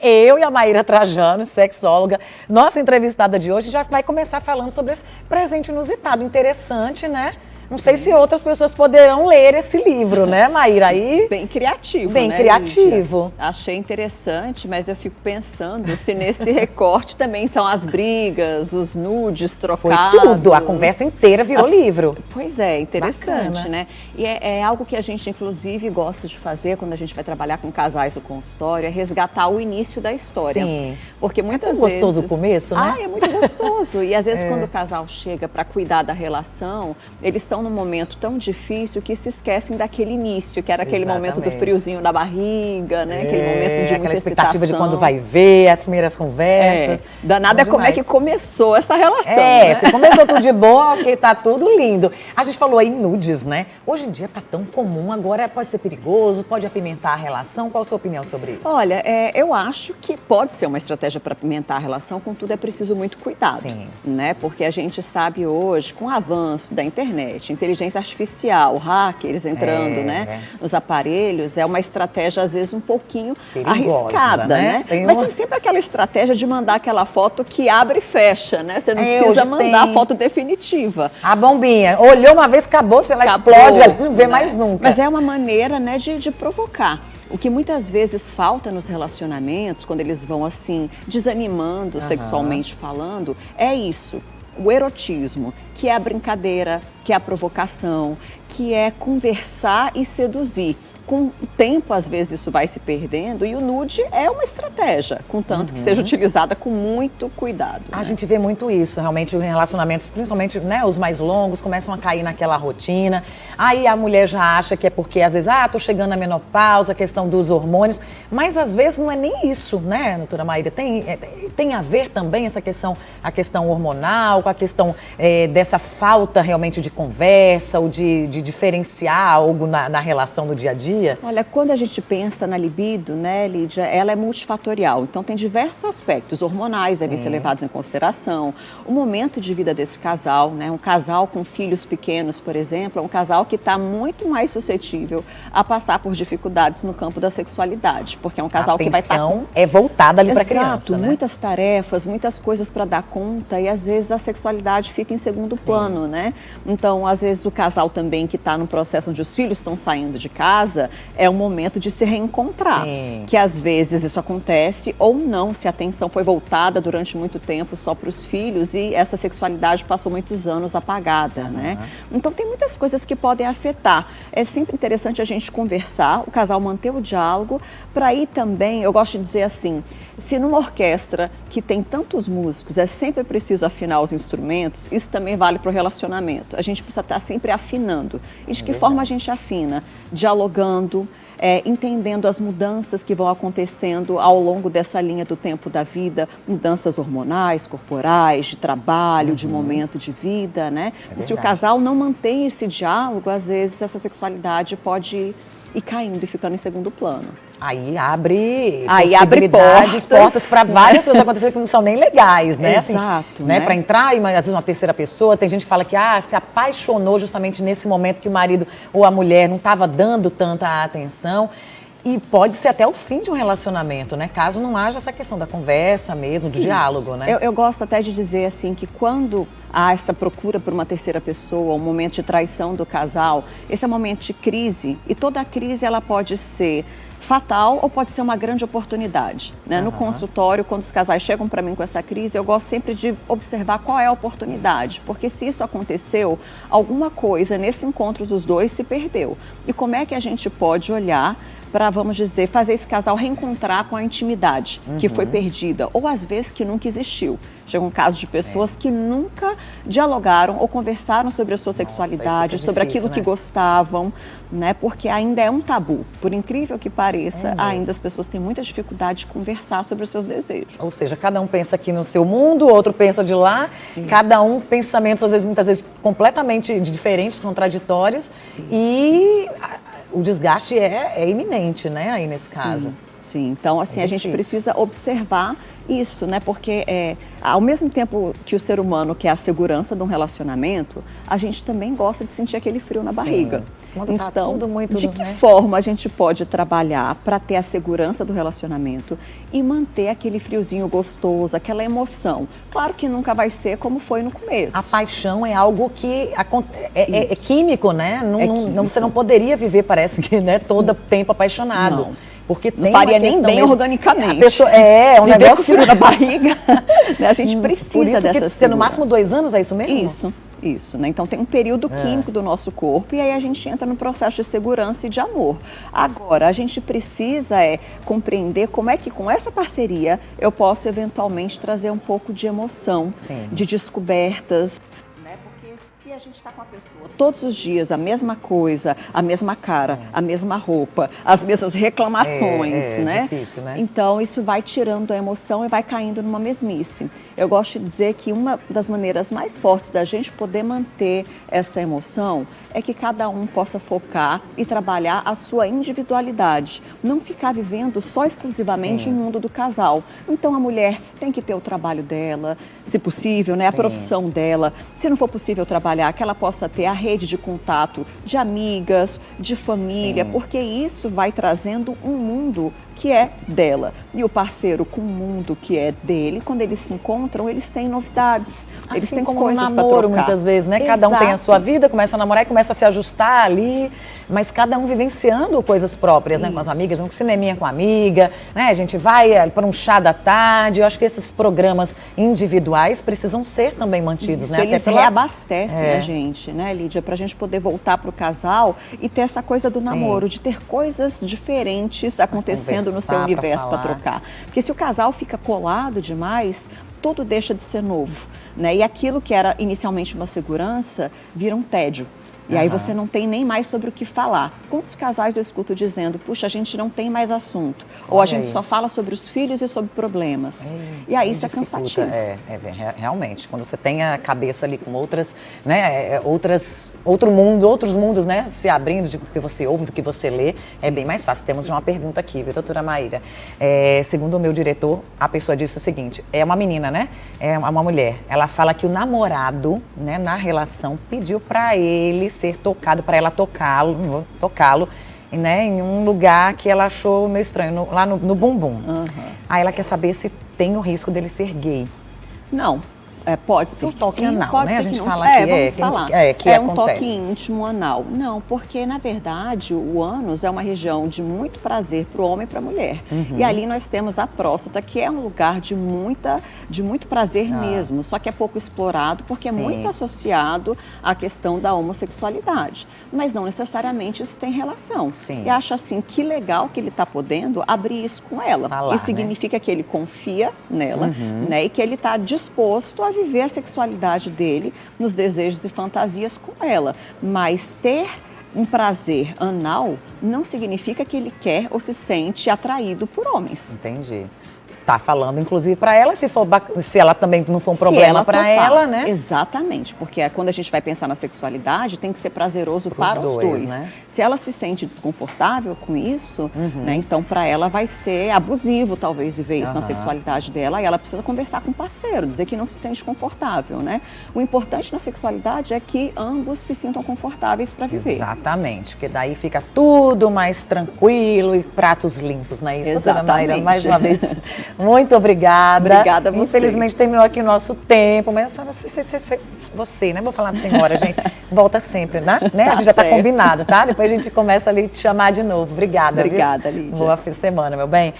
eu e a Maíra Trajano, sexóloga, nossa entrevistada de hoje, já vai começar falando sobre esse presente inusitado, interessante, né? Não sei se outras pessoas poderão ler esse livro, né, Maíra? Aí, bem criativo, bem né, criativo. Lídia? Achei interessante, mas eu fico pensando se nesse recorte também estão as brigas, os nudes trocados. Foi tudo, a conversa inteira virou livro. Pois é, interessante, Bacana. né? E é algo que a gente, inclusive, gosta de fazer quando a gente vai trabalhar com casais no consultório, é resgatar o início da história. Sim. Porque muitas vezes... gostoso o começo, né? É muito gostoso. E às vezes quando o casal chega para cuidar da relação, eles estão num momento tão difícil que se esquecem daquele início, que era aquele momento do friozinho da barriga, né? Aquele momento de muita aquela expectativa excitação. de quando vai ver, as primeiras conversas. Danada é como é que começou essa relação, né? Se começou tudo de boa, ok, tá tudo lindo. A gente falou aí nudes, né? Hoje em dia tá tão comum, agora pode ser perigoso, pode apimentar a relação. Qual a sua opinião sobre isso? Olha, eu acho que pode ser uma estratégia para apimentar a relação, contudo é preciso muito cuidado. Sim. Né? Porque a gente sabe hoje, com o avanço da internet, inteligência artificial, hackers entrando nos aparelhos, é uma estratégia às vezes um pouquinho perigosa, arriscada, né? Mas tem sempre aquela estratégia de mandar aquela foto que abre e fecha, né? Você não precisa mandar a foto definitiva. A bombinha, olhou uma vez, acabou, você explode, não vê mais nunca. Mas é uma maneira, né, de provocar. O que muitas vezes falta nos relacionamentos, quando eles vão assim, desanimando sexualmente falando, é isso. O erotismo, que é a brincadeira, que é a provocação, que é conversar e seduzir. Com o tempo, às vezes, isso vai se perdendo e o nude é uma estratégia, contanto que seja utilizada com muito cuidado. A gente vê muito isso, realmente, em relacionamentos, principalmente, né, os mais longos, começam a cair naquela rotina. Aí a mulher já acha que é porque, às vezes, tô chegando na menopausa, a questão dos hormônios, mas às vezes não é nem isso, né, doutora Maíra? Tem a ver também essa questão, a questão hormonal, com a questão dessa falta realmente de conversa ou de diferenciar algo na relação do dia a dia? Olha, quando a gente pensa na libido, né, Lídia, ela é multifatorial. Então, tem diversos aspectos hormonais devem ser levados em consideração. O momento de vida desse casal, né, um casal com filhos pequenos, por exemplo, é um casal que está muito mais suscetível a passar por dificuldades no campo da sexualidade, porque é um casal que vai estar é voltada ali para a criança, né? Muitas tarefas, muitas coisas para dar conta e às vezes a sexualidade fica em segundo plano, né? Então, às vezes o casal também que está num processo onde os filhos estão saindo de casa, é um momento de se reencontrar, que às vezes isso acontece ou não, se a atenção foi voltada durante muito tempo só para os filhos e essa sexualidade passou muitos anos apagada, né? Então tem muitas coisas que podem afetar. É sempre interessante a gente conversar, o casal manter o diálogo, para aí também, eu gosto de dizer assim, se numa orquestra que tem tantos músicos é sempre preciso afinar os instrumentos, isso também vale para o relacionamento. A gente precisa estar sempre afinando. E de que forma a gente afina? Dialogando, entendendo as mudanças que vão acontecendo ao longo dessa linha do tempo da vida, mudanças hormonais, corporais, de trabalho, de momento de vida, né? E se o casal não mantém esse diálogo, às vezes essa sexualidade pode ir caindo e ficando em segundo plano. Aí abre possibilidades, portas para várias coisas acontecerem que não são nem legais, né? Exato. Assim, né? Para entrar, às vezes, uma terceira pessoa, tem gente que fala que se apaixonou justamente nesse momento que o marido ou a mulher não estava dando tanta atenção. E pode ser até o fim de um relacionamento, né? Caso não haja essa questão da conversa mesmo, do diálogo, né? Eu gosto até de dizer assim que quando há essa procura por uma terceira pessoa, um momento de traição do casal, esse é um momento de crise e toda a crise ela pode ser fatal ou pode ser uma grande oportunidade, né? No consultório, quando os casais chegam para mim com essa crise, eu gosto sempre de observar qual é a oportunidade, porque se isso aconteceu, alguma coisa nesse encontro dos dois se perdeu. E como é que a gente pode olhar para, vamos dizer, fazer esse casal reencontrar com a intimidade que foi perdida, ou às vezes que nunca existiu. Chega um caso de pessoas que nunca dialogaram ou conversaram sobre a sua sexualidade, sobre aquilo que gostavam, né? Porque ainda é um tabu. Por incrível que pareça, ainda as pessoas têm muita dificuldade de conversar sobre os seus desejos. Ou seja, cada um pensa aqui no seu mundo, outro pensa de lá, cada um pensamentos, às vezes, muitas vezes, completamente diferentes, contraditórios, e o desgaste é iminente, né, aí nesse caso. Sim, então assim, a gente precisa observar isso, né, porque ao mesmo tempo que o ser humano quer a segurança de um relacionamento, a gente também gosta de sentir aquele frio na barriga. Quando tá tudo muito, de que forma a gente pode trabalhar para ter a segurança do relacionamento e manter aquele friozinho gostoso, aquela emoção? Claro que nunca vai ser como foi no começo. A paixão é algo que é químico, né? Químico. Você não poderia viver, parece que, né, todo tempo apaixonado. Não. Porque não faria nem bem mesmo, organicamente. A pessoa, um viver negócio com frio na barriga. Né? A gente precisa por isso dessa que ser no máximo 2 anos, é isso mesmo? Isso, né? Então tem um período químico do nosso corpo e aí a gente entra no processo de segurança e de amor. Agora, a gente precisa compreender como é que com essa parceria eu posso eventualmente trazer um pouco de emoção, de descobertas, né? Porque se a gente está com a pessoa todos os dias, a mesma coisa, a mesma cara, a mesma roupa, as mesmas reclamações, né? Difícil, né? Então isso vai tirando a emoção e vai caindo numa mesmice. Eu gosto de dizer que uma das maneiras mais fortes da gente poder manter essa emoção é que cada um possa focar e trabalhar a sua individualidade. Não ficar vivendo só exclusivamente o mundo do casal. Então a mulher tem que ter o trabalho dela, se possível, né? A profissão dela. Se não for possível trabalhar, que ela possa ter a rede de contato de amigas, de família, porque isso vai trazendo um mundo que é dela. E o parceiro com o mundo que é dele, quando eles se encontram, eles têm novidades, eles têm como coisas para namoro, trocar. muitas vezes, né? Cada um tem a sua vida, começa a namorar e começa a se ajustar ali, mas cada um vivenciando coisas próprias, né? Com as amigas, um cineminha com a amiga, né? A gente vai para um chá da tarde. Eu acho que esses programas individuais precisam ser também mantidos, né? Eles reabastecem a gente, né, Lídia? Para a gente poder voltar para o casal e ter essa coisa do namoro, de ter coisas diferentes acontecendo no seu universo para trocar. Porque se o casal fica colado demais, tudo deixa de ser novo, né? E aquilo que era inicialmente uma segurança vira um tédio. E aí você não tem nem mais sobre o que falar. Quantos casais eu escuto dizendo, puxa, a gente não tem mais assunto. Ou a gente só fala sobre os filhos e sobre problemas. E aí isso é cansativo. Realmente. Quando você tem a cabeça ali com outras, né, outros mundos, né, se abrindo do que você ouve, do que você lê, é bem mais fácil. Temos uma pergunta aqui, viu, doutora Maíra? Segundo o meu diretor, a pessoa disse o seguinte, é uma menina, né? É uma mulher. Ela fala que o namorado, né, na relação, pediu para ele ser tocado, para ela tocá-lo, né, em um lugar que ela achou meio estranho, lá no bumbum. Aí ela quer saber se tem o risco dele ser gay. Não. Pode ser um toque sim, anal, pode né? ser a gente que fala não. que vamos falar. Que é acontece. Um toque íntimo anal. Não, porque na verdade o ânus é uma região de muito prazer para o homem e para a mulher. E ali nós temos a próstata, que é um lugar de muito prazer mesmo, só que é pouco explorado porque é muito associado à questão da homossexualidade. Mas não necessariamente isso tem relação. E acho assim, que legal que ele está podendo abrir isso com ela. Isso significa que ele confia nela, né? E que ele está disposto a viver a sexualidade dele nos desejos e fantasias com ela. Mas ter um prazer anal não significa que ele quer ou se sente atraído por homens. Entendi. Tá falando, inclusive, para ela, se ela também não for um problema para ela, né? Exatamente, porque quando a gente vai pensar na sexualidade, tem que ser prazeroso para os dois. Né? Se ela se sente desconfortável com isso, né, então para ela vai ser abusivo, talvez, viver isso na sexualidade dela, e ela precisa conversar com o parceiro, dizer que não se sente confortável, né? O importante na sexualidade é que ambos se sintam confortáveis para viver. Exatamente, porque daí fica tudo mais tranquilo e pratos limpos, não é isso, doutora Maíra? Mais uma vez... Muito obrigada. Obrigada a você. Infelizmente terminou aqui o nosso tempo, mas a senhora, você, né? Vou falar de senhora, gente. Volta sempre, né? A gente já está combinado, tá? Depois a gente começa ali a te chamar de novo. Obrigada. Obrigada, Lídia. Boa semana, meu bem.